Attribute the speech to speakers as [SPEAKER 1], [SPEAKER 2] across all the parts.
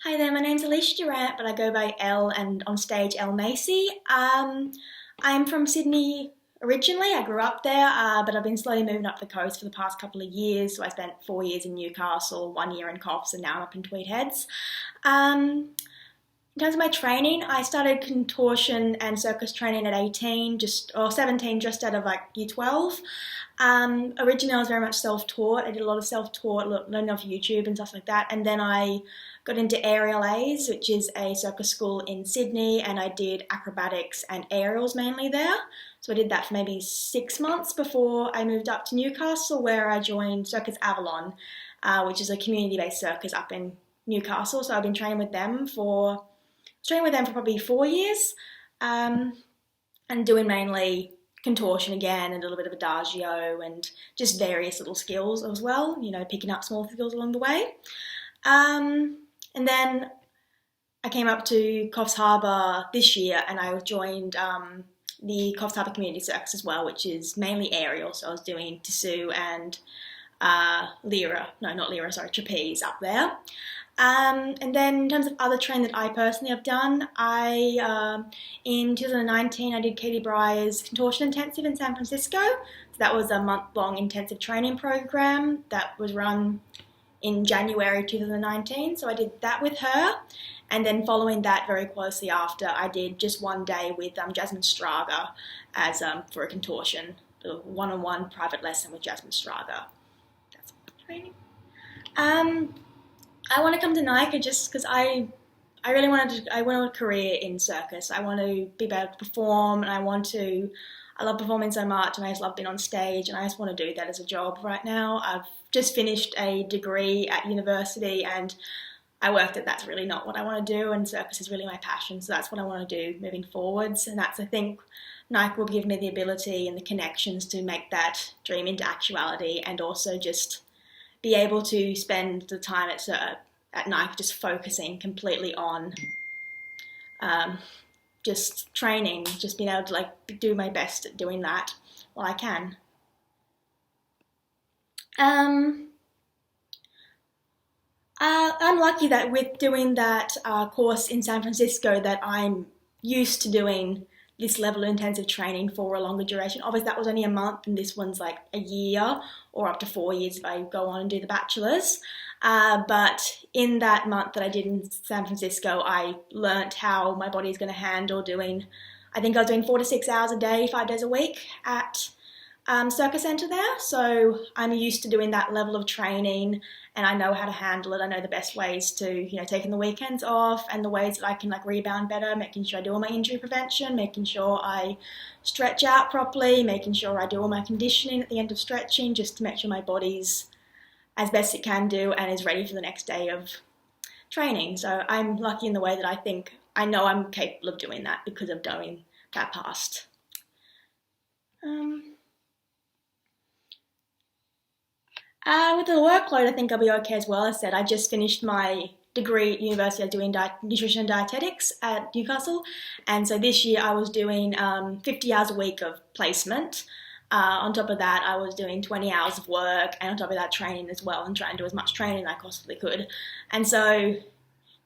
[SPEAKER 1] Hi there, my name's Alicia Durant, but I go by Elle and on stage Elle Macy. I'm from Sydney originally. I grew up there, but I've been slowly moving up the coast for the past couple of years. So I spent 4 years in Newcastle, 1 year in Coffs, and now I'm up in Tweed Heads. In terms of my training, I started contortion and circus training at 18, or 17, just out of like year 12. Originally, I was very much self-taught. I did a lot of self-taught, learning off YouTube and stuff like that. And then I got into Aerial A's, which is a circus school in Sydney, and I did acrobatics and aerials mainly there. So I did that for maybe 6 months before I moved up to Newcastle, where I joined Circus Avalon, which is a community-based circus up in Newcastle. So I've been training with them for probably 4 years, and doing mainly contortion again and a little bit of adagio and just various little skills as well, picking up small skills along the way. And then I came up to Coffs Harbour this year and I joined the Coffs Harbour Community Circus as well, which is mainly aerial. So I was doing Tissu and trapeze up there. And then in terms of other training that I personally have done, in 2019 I did Katie Breyer's Contortion Intensive in San Francisco. So that was a month-long intensive training program that was run in January 2019. So I did that with her. And then following that very closely after, I did just one day with Jasmine Straga as for a contortion, a one-on-one private lesson with Jasmine Straga. That's training. I want to come to NICA just because I want a career in circus. I want to be able to perform, and I love performing so much, and I just love being on stage, and I just want to do that as a job right now. I've just finished a degree at university, and I worked at that's really not what I want to do, and circus is really my passion, so that's what I want to do moving forwards, and I think NICA will give me the ability and the connections to make that dream into actuality, and also just be able to spend the time at NICA just focusing completely on just training, just being able to do my best at doing that while I can. I'm lucky that with doing that course in San Francisco that I'm used to doing this level of intensive training for a longer duration. Obviously that was only a month, and this one's like a year or up to 4 years if I go on and do the bachelor's. But in that month that I did in San Francisco, I learnt how my body is going to handle I think I was doing 4 to 6 hours a day, 5 days a week at Circus Centre there. So I'm used to doing that level of training, and I know how to handle it. I know the best ways to, taking the weekends off, and the ways that I can rebound better, making sure I do all my injury prevention, making sure I stretch out properly, making sure I do all my conditioning at the end of stretching, just to make sure my body's as best it can do and is ready for the next day of training. So I'm lucky in the way that I know I'm capable of doing that because of doing that past. With the workload, I think I'll be okay as well. As I said, I just finished my degree at university. I was doing nutrition and dietetics at Newcastle, and so this year I was doing 50 hours a week of placement. On top of that, I was doing 20 hours of work, and on top of that, training as well, and trying to do as much training as I possibly could. And so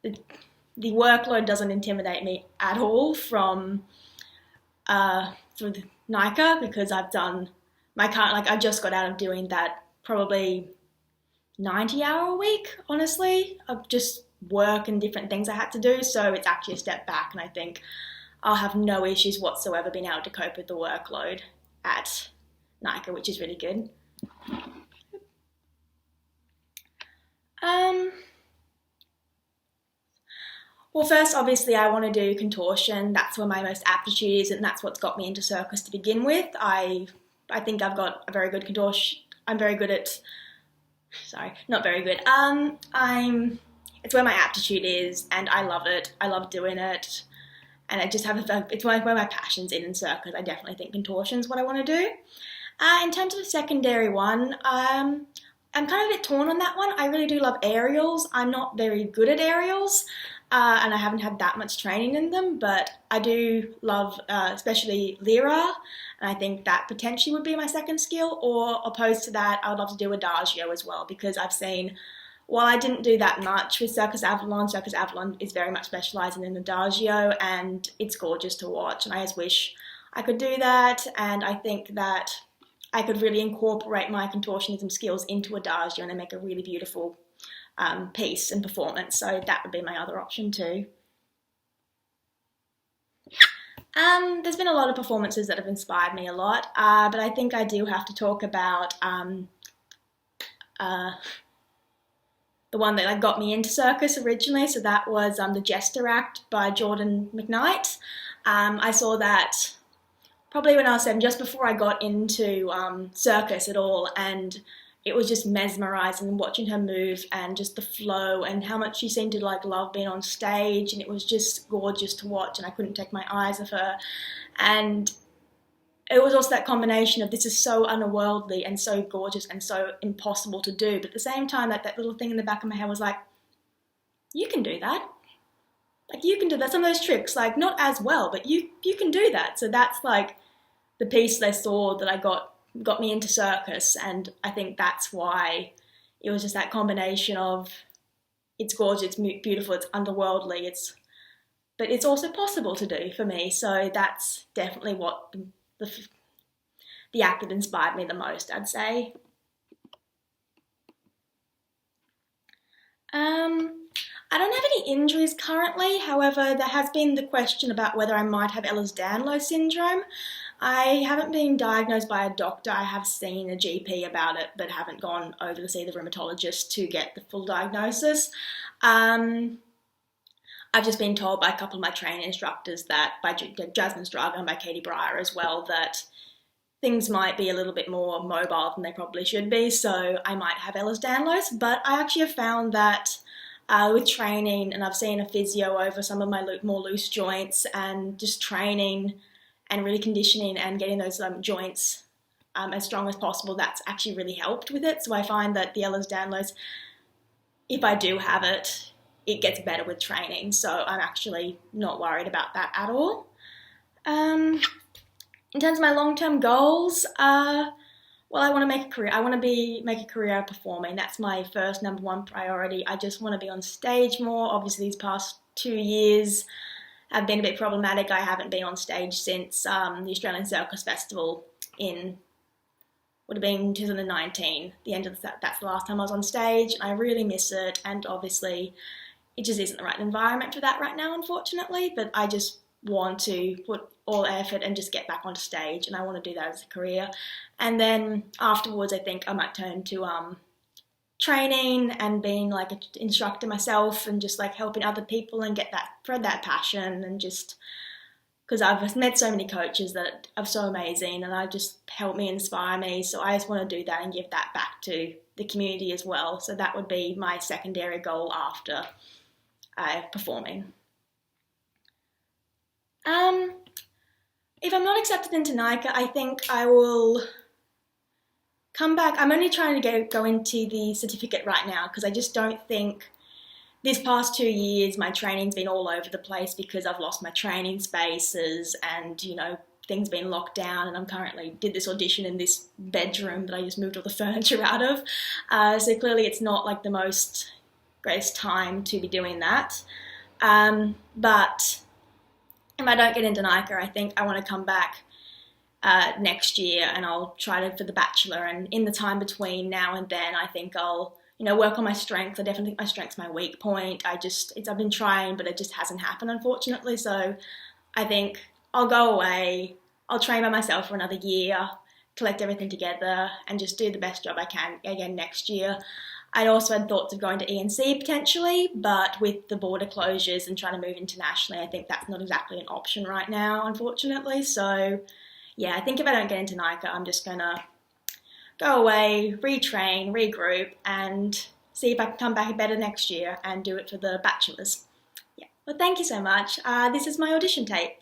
[SPEAKER 1] the workload doesn't intimidate me at all from for NICA, because I've done I just got out of doing that probably 90-hour a week, honestly, of just work and different things I had to do. So it's actually a step back, and I think I'll have no issues whatsoever being able to cope with the workload at NICA, which is really good. Well, first, obviously, I want to do contortion. That's where my most aptitude is, and that's what's got me into circus to begin with. I think I've got a very good contortion. I'm very good at, not very good. It's where my aptitude is, and I love it. I love doing it, and I just it's where my passion's in circus. I definitely think contortion's what I want to do. In terms of the secondary one, I'm kind of a bit torn on that one. I really do love aerials. I'm not very good at aerials, and I haven't had that much training in them, but I do love especially Lyra, and I think that potentially would be my second skill, or opposed to that, I would love to do Adagio as well, because I've seen while I didn't do that much with Circus Avalon is very much specialised in an adagio, and it's gorgeous to watch, and I just wish I could do that. And I think that I could really incorporate my contortionism skills into adagio and then make a really beautiful piece and performance. So that would be my other option too. There's been a lot of performances that have inspired me a lot, but I think I do have to talk about the one that got me into circus originally. So that was the Jester Act by Jordan McKnight. I saw that probably when I was 7, just before I got into circus at all, and it was just mesmerizing watching her move and just the flow and how much she seemed to love being on stage, and it was just gorgeous to watch, and I couldn't take my eyes off her. And it was also that combination of this is so otherworldly and so gorgeous and so impossible to do, but at the same time that little thing in the back of my head was like, you can do that. You can do that. Some of those tricks, not as well, but you can do that. So that's the piece they saw that got me into circus, and I think that's why it was just that combination of it's gorgeous, it's beautiful, it's underworldly, but it's also possible to do for me. So that's definitely what the act that inspired me the most, I'd say. I don't have any injuries currently. However, there has been the question about whether I might have Ehlers-Danlos syndrome. I haven't been diagnosed by a doctor. I have seen a GP about it, but haven't gone over to see the rheumatologist to get the full diagnosis. I've just been told by a couple of my training instructors that, by Jasmine Straga and by Katie Breyer as well, that things might be a little bit more mobile than they probably should be, so I might have Ehlers-Danlos. But I actually have found that with training, and I've seen a physio over some of my more loose joints, and just training and really conditioning and getting those joints as strong as possible, that's actually really helped with it. So I find that the Ehlers-Danlos, if I do have it, it gets better with training. So I'm actually not worried about that at all. In terms of my long-term goals, well, I want to make a career. I want to make a career out of performing. That's my first number one priority. I just want to be on stage more. Obviously, these past 2 years have been a bit problematic. I haven't been on stage since the Australian Circus Festival would have been 2019. The end of that's the last time I was on stage. I really miss it, and obviously, it just isn't the right environment for that right now, unfortunately. But I just want to put all effort and just get back onto stage, and I want to do that as a career. And then afterwards, I think I might turn to training and being an instructor myself, and just helping other people and spread that passion, and just because I've met so many coaches that are so amazing and just help me, inspire me. So I just want to do that and give that back to the community as well. So that would be my secondary goal after performing. If I'm not accepted into NICA, I think I will come back. I'm only trying to go into the certificate right now, because I just don't think this past 2 years my training's been all over the place because I've lost my training spaces, and things been locked down, and I'm currently did this audition in this bedroom that I just moved all the furniture out of. So clearly it's not the most greatest time to be doing that. But if I don't get into NICA, I think I want to come back next year, and I'll try for the Bachelor. And in the time between now and then, I think I'll work on my strengths. I definitely think my strength's my weak point. I've been trying, but it just hasn't happened, unfortunately. So I think I'll go away. I'll train by myself for another year, collect everything together, and just do the best job I can again next year. I'd also had thoughts of going to ENC potentially, but with the border closures and trying to move internationally, I think that's not exactly an option right now, unfortunately. So yeah, I think if I don't get into NICA, I'm just going to go away, retrain, regroup, and see if I can come back better next year and do it for the Bachelors. Yeah. Well, thank you so much. This is my audition tape.